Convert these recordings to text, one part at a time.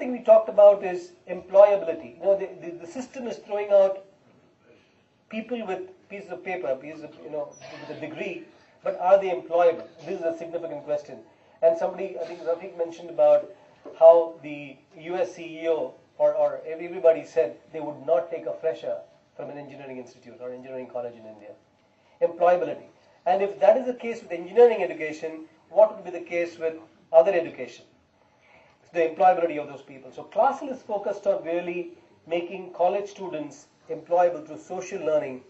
thing we talked about is employability. The system is throwing out people with pieces of paper, with a degree, but are they employable? This is a significant question. And somebody, I think Rafiq mentioned about how the US CEO or everybody said they would not take a fresher from an engineering institute or engineering college in India. Employability. And if that is the case with engineering education, what would be the case with other education? The employability of those people. So Classel is focused on really making college students employable through social learning,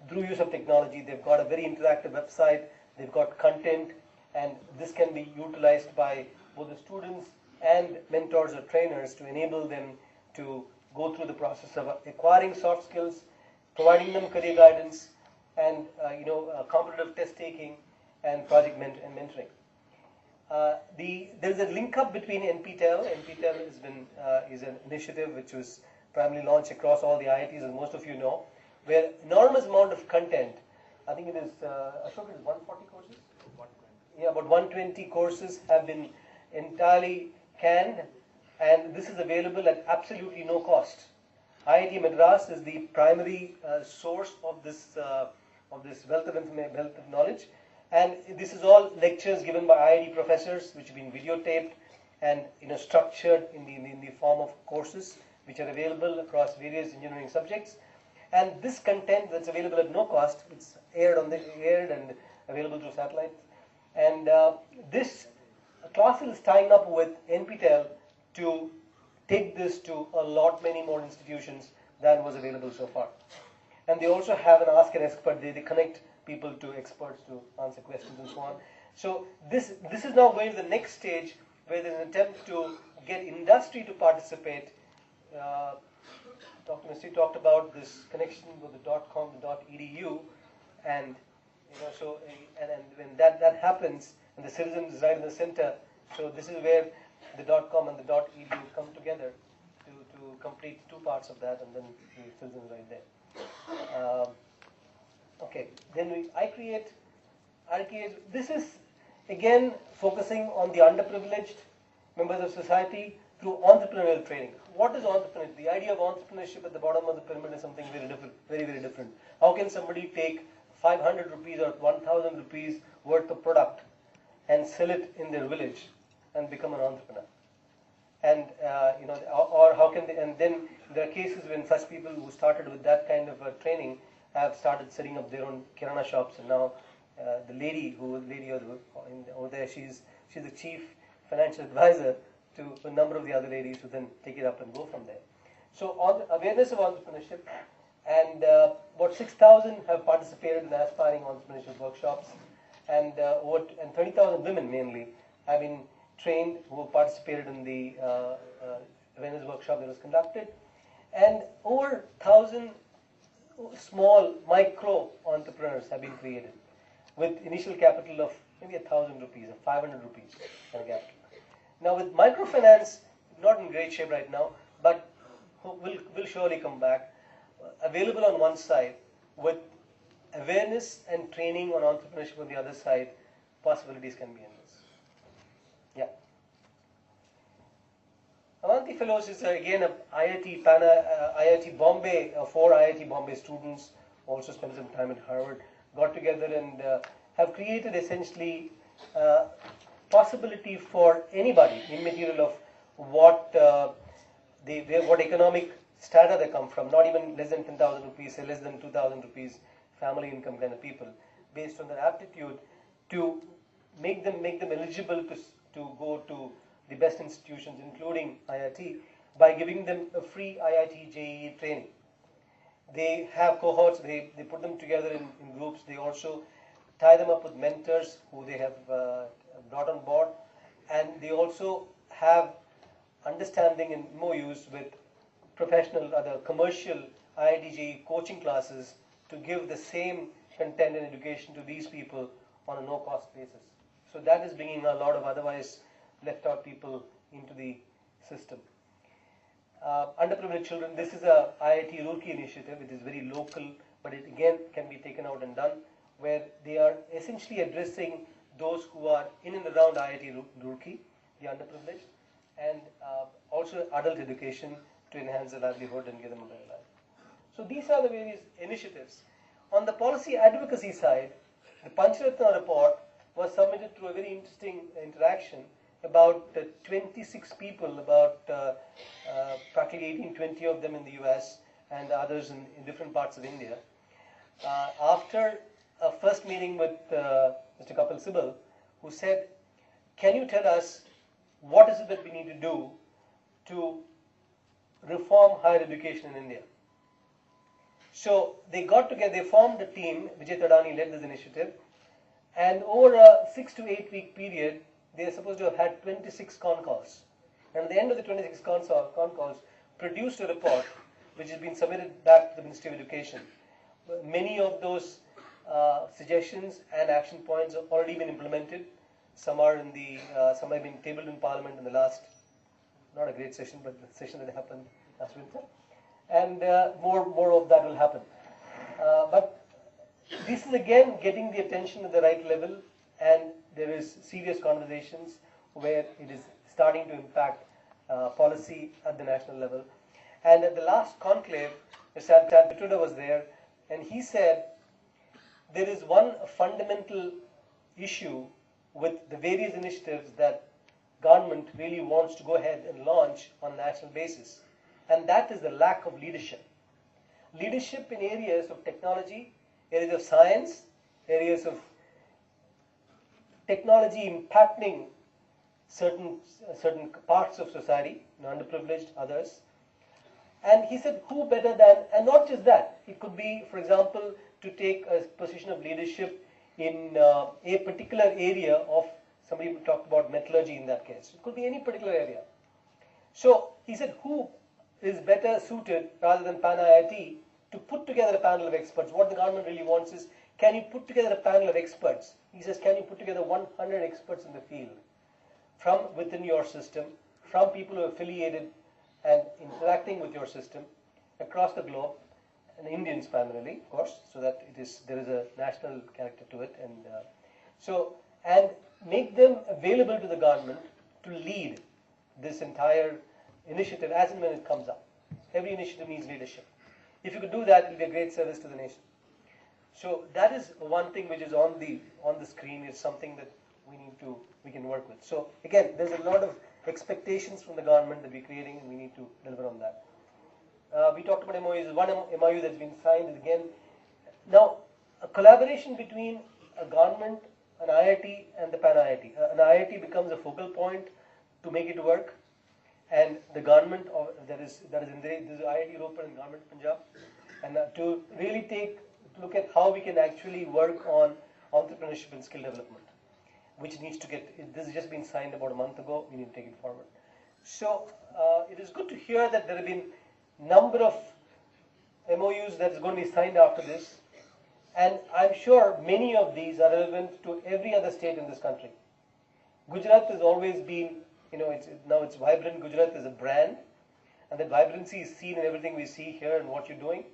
through use of technology. They've got a very interactive website, they've got content, and this can be utilized by both the students and mentors or trainers to enable them to go through the process of acquiring soft skills, providing them career guidance, and competitive test taking and project mentoring. There's a link up between NPTEL. NPTEL is an initiative which was primarily launched across all the IITs, as most of you know, where enormous amount of content. I think it is, Ashok, it is 140 courses? 120. Yeah, about 120 courses have been entirely canned, and this is available at absolutely no cost. IIT Madras is the primary source of this wealth of knowledge, and this is all lectures given by IIT professors, which have been videotaped and structured in the form of courses, which are available across various engineering subjects. And this content that's available at no cost, it's aired and available through satellite. And this Classel is tying up with NPTEL to take this to a lot many more institutions than was available so far. And they also have an Ask an Expert. They connect people to experts to answer questions and so on. So this is now going to the next stage, where there's an attempt to get industry to participate. Dr. Mistry talked about this connection with the .com, the .edu, and and when that happens, and the citizen is right in the center, so this is where the .com and the .edu come together to complete two parts of that, and then the citizen is right there. Okay, then I create. This is again focusing on the underprivileged members of society through entrepreneurial training. What is entrepreneurship? The idea of entrepreneurship at the bottom of the pyramid is something very different, very, very different. How can somebody take 500 rupees or 1,000 rupees worth of product and sell it in their village and become an entrepreneur? And or how can they? And then there are cases when such people who started with that kind of training have started setting up their own kirana shops, and now the lady over there, she's the chief financial advisor to a number of the other ladies who then take it up and go from there. So on awareness of entrepreneurship, and about 6,000 have participated in aspiring entrepreneurship workshops, and 30,000 women mainly have been trained who participated in the awareness workshop that was conducted, and over 1,000 small micro entrepreneurs have been created with initial capital of maybe 1,000 rupees or 500 rupees kind of capital. Now with microfinance, not in great shape right now, but will surely come back. Available on one side, with awareness and training on entrepreneurship on the other side, possibilities can be endless. Yeah. Avanti Fellows is again a IIT Bombay, 4 IIT Bombay students also spent some time at Harvard, got together and have created essentially possibility for anybody, immaterial of what what economic strata they come from, not even less than 10,000 rupees, say less than 2,000 rupees family income kind of people, based on their aptitude, to make them eligible to go to the best institutions, including IIT, by giving them a free IIT JEE training. They have cohorts, they put them together in groups, they also tie them up with mentors who they have brought on board, and they also have understanding and MOUs with professional, other commercial IIT JEE coaching classes to give the same content and education to these people on a no-cost basis. So that is bringing a lot of otherwise left out people into the system. Underprivileged children, this is a IIT Roorkee initiative. It is very local, but it again can be taken out and done, where they are essentially addressing those who are in and around IIT Roorkee, the underprivileged, and also adult education to enhance their livelihood and give them a better life. So these are the various initiatives. On the policy advocacy side, the Pancharatna report was submitted through a very interesting interaction. About 26 people, about practically 18, 20 of them in the US and others in different parts of India. After a first meeting with Mr. Kapil Sibal, who said, can you tell us what is it that we need to do to reform higher education in India? So they got together, they formed a team. Vijay Tadani led this initiative, and over a 6 to 8 week period, they are supposed to have had 26 con calls. And at the end of the 26 con calls, produced a report which has been submitted back to the Ministry of Education. Many of those suggestions and action points have already been implemented. Some are in the, some have been tabled in Parliament in the last, not a great session, but the session that happened last winter. And more of that will happen. But this is again getting the attention at the right level, and there is serious conversations where it is starting to impact policy at the national level. And at the last conclave, Mr. Pituda was there, and he said there is one fundamental issue with the various initiatives that government really wants to go ahead and launch on a national basis, and that is the lack of leadership. Leadership in areas of technology, areas of science, areas of technology impacting certain parts of society, underprivileged, others. And he said, who better than, and not just that, it could be, for example, to take a position of leadership in a particular area of, somebody talked about metallurgy in that case. It could be any particular area. So he said, who is better suited rather than Pan IIT to put together a panel of experts? What the government really wants is, can you put together a panel of experts? He says, can you put together 100 experts in the field from within your system, from people who are affiliated and interacting with your system across the globe, and Indians primarily, of course, so that there is a national character to it, and make them available to the government to lead this entire initiative as and when it comes up. Every initiative needs leadership. If you could do that, it will be a great service to the nation. So that is one thing which is on the screen. Is something that we can work with. So again, there's a lot of expectations from the government that we're creating, and we need to deliver on that. We talked about MOUs. One MOU that's been signed is again now a collaboration between a government, an IIT, and the Pan IIT. An IIT becomes a focal point to make it work, and the government that is in this is IIT Ropar and Government of Punjab, and to really look at how we can actually work on entrepreneurship and skill development, which needs to get. This has just been signed about a month ago. We need to take it forward. So it is good to hear that there have been number of MOUs that is going to be signed after this, and I'm sure many of these are relevant to every other state in this country. Gujarat has always been, now it's vibrant. Gujarat is a brand, and that vibrancy is seen in everything we see here and what you're doing.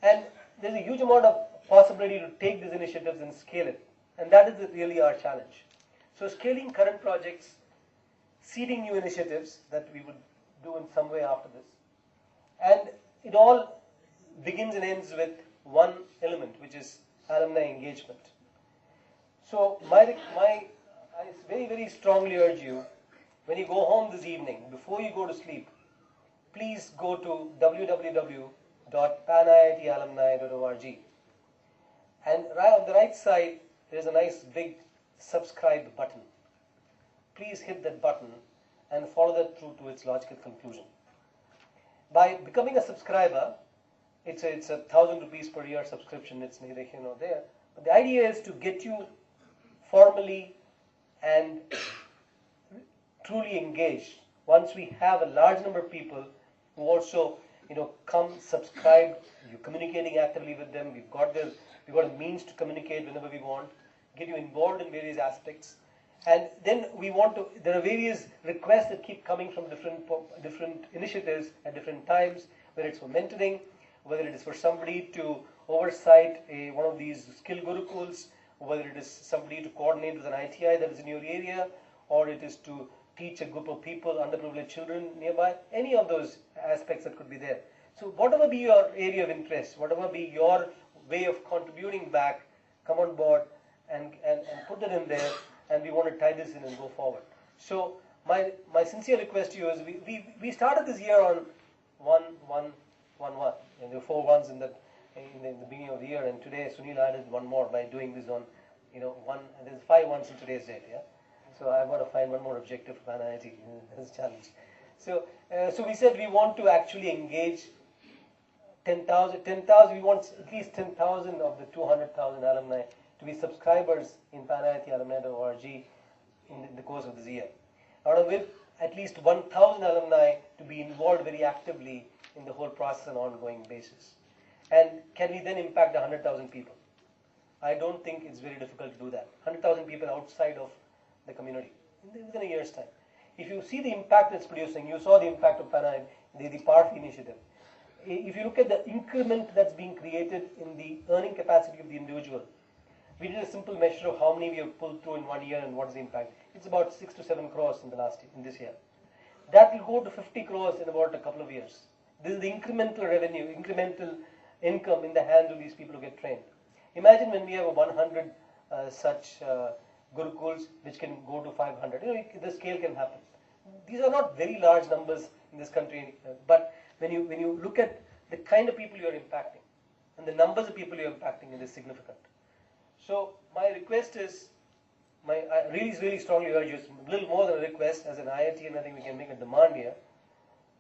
And there's a huge amount of possibility to take these initiatives and scale it, and that is really our challenge. So scaling current projects, seeding new initiatives that we would do in some way after this. And it all begins and ends with one element, which is alumni engagement. So I very, very strongly urge you, when you go home this evening, before you go to sleep, please go to www.paniitalumni.org. And right on the right side, there's a nice big subscribe button. Please hit that button and follow that through to its logical conclusion. By becoming a subscriber, it's a 1,000 rupees per year subscription. It's neither here nor there. But the idea is to get you formally and truly engaged. Once we have a large number of people who also, come subscribe, you're communicating actively with them. We've got a means to communicate whenever we want, get you involved in various aspects. And then there are various requests that keep coming from different initiatives at different times, whether it's for mentoring, whether it is for somebody to oversight one of these skill gurukuls, whether it is somebody to coordinate with an ITI that is in your area, or it is to teach a group of people, underprivileged children nearby, any of those aspects that could be there. So whatever be your area of interest, whatever be your way of contributing back, come on board and put it in there, and we want to tie this in and go forward. So my sincere request to you is we started this year on 1-1-1-1, and there were 4 ones in the beginning of the year, and today Sunil added one more by doing this on, one, and there's 5 ones in today's date, yeah? So I've got to find one more objective for IIT. That's a challenge. So we said we want to actually engage 10,000, we want at least 10,000 of the 200,000 alumni to be subscribers in PanIITalumni.org in the course of this year. Out of which, at least 1,000 alumni to be involved very actively in the whole process on an ongoing basis. And can we then impact 100,000 people? I don't think it's very difficult to do that. 100,000 people outside of the community within a year's time. If you see the impact it's producing, you saw the impact of PanIIT, the PARF initiative. If you look at the increment that's being created in the earning capacity of the individual, we did a simple measure of how many we have pulled through in 1 year and what is the impact. It's about 6 to 7 crores in this year. That will go to 50 crores in about a couple of years. This is the incremental revenue, incremental income in the hands of these people who get trained. Imagine when we have 100 such gurukuls which can go to 500. The scale can happen. These are not very large numbers in this country, but when you look at the kind of people you are impacting and the numbers of people you are impacting, it is significant. So my request is, I really strongly urge you, a little more than a request, as an IIT, and I think we can make a demand here,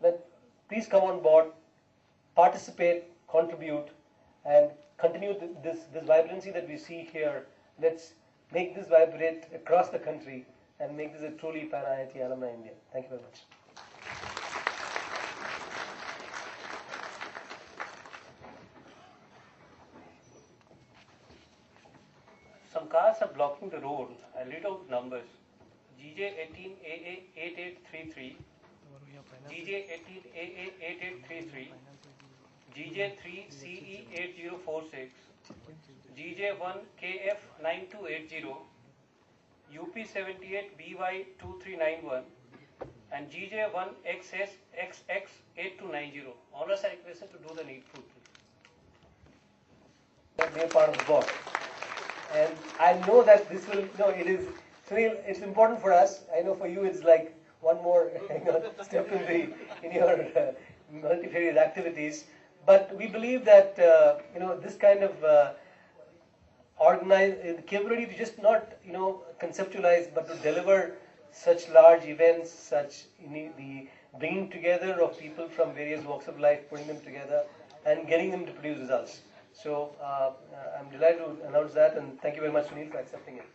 that please come on board, participate, contribute, and continue this vibrancy that we see here. Let's make this vibrate across the country and make this a truly Pan-IIT alumni India. Thank you very much. Some cars are blocking the road. I read out numbers. GJ18AA8833, GJ18AA8833, GJ3CE8046, GJ1KF9280, UP78BY2391, and GJ1XSXX8290. All are requested to do the needful. Be a part of the board. And I know that this will, it is, Sunil, it's important for us. I know for you it's like one more step in your multifarious activities. But we believe that, this kind of the capability to just not, conceptualize, but to deliver such large events, such the bringing together of people from various walks of life, putting them together, and getting them to produce results. So I'm delighted to announce that, and thank you very much, Sunil, for accepting it.